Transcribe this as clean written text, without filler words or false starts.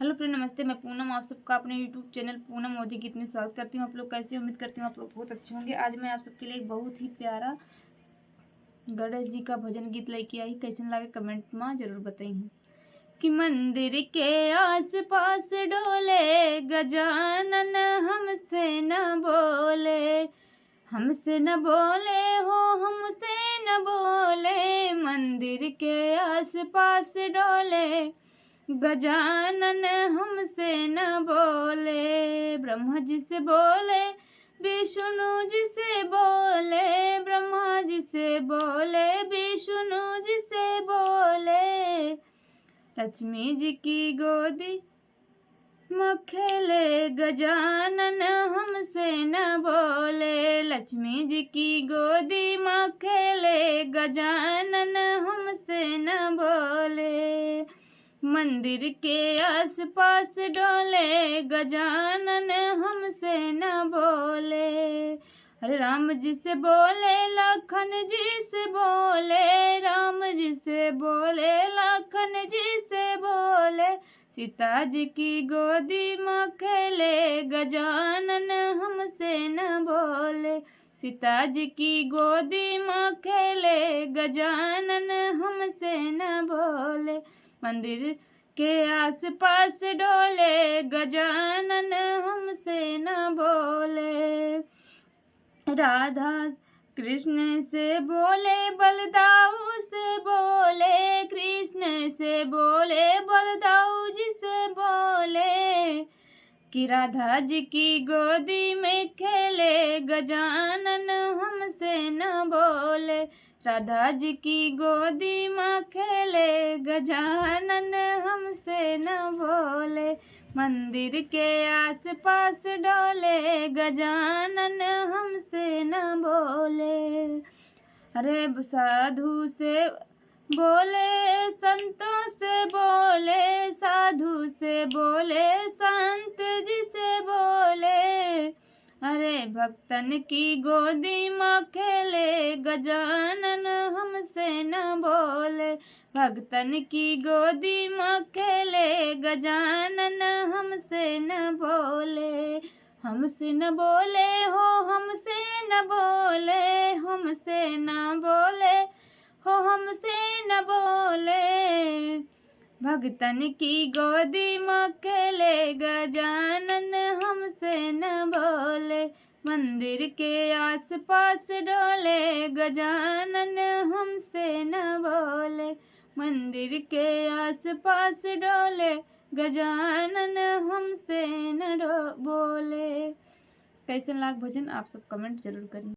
Hello friend, नमस्ते। मैं पूनम आप सबका अपने यूट्यूब चैनल पूनम मोदी गीत में स्वागत करती हूँ। आप लोग कैसे, उम्मीद करती हूँ आप लोग बहुत अच्छे होंगे। आज मैं आप सबके लिए एक बहुत ही प्यारा गणेश जी का भजन गीत लेके आई। कैसे लगे कमेंट में जरूर बताइए। कि मंदिर के आस पास डोले गजानन, हमसे न बोले, हमसे न बोले हो, हमसे न बोले। मंदिर के आस पास डोले गजानन, हमसे न बोले। ब्रह्मा जी से बोले, विष्णु जी से बोले, ब्रह्मा जी से बोले, विष्णु जी से बोले। लक्ष्मी जी की गोदी में खेले गजानन, हमसे न बोले। लक्ष्मी जी की गोदी में खेले गजानन, हमसे न बोले। मंदिर के आस पास डोले गजानन, हमसे न बोले। अरे राम जी से बोले, लखन जी से बोले, राम जी से बोले, लखन जी से बोले। सीता जी की गोदी में खेले गजानन, हमसे न बोले। सीता जी की गोदी में खेले गजानन, हमसे न बोले। मंदिर के आस पास डोले गजानन, हमसे न बोले। राधा कृष्ण से बोले, बलदाऊ से बोले, कृष्ण से बोले, बलदाऊ जी से बोले। कि राधा जी की गोदी में खेले गजानन, हमसे न बोले। राधा जी की गोदी में खेले गजानन, हमसे न बोले। मंदिर के आस पास डोले गजानन, हमसे न बोले। अरे साधु से बोले, संतों से बोले, साधु से बोले, संत जी से बोले। अरे भक्तन की गोदी में खेले गजानन, हमसे न बोले। भक्तन की गोदी में खेले गजानन, हमसे न बोले। हमसे न बोले हो, हमसे न बोले, हमसे न बोले हो, हमसे न बोले। भक्तन की गोदी में खेले गजानन, हमसे न बोले। मंदिर के आस पास डोले गजानन, हमसे न बोले। मंदिर के आस पास डोले गजानन, हमसे न बोले। कैसे लाग भजन आप सब कमेंट जरूर करिए।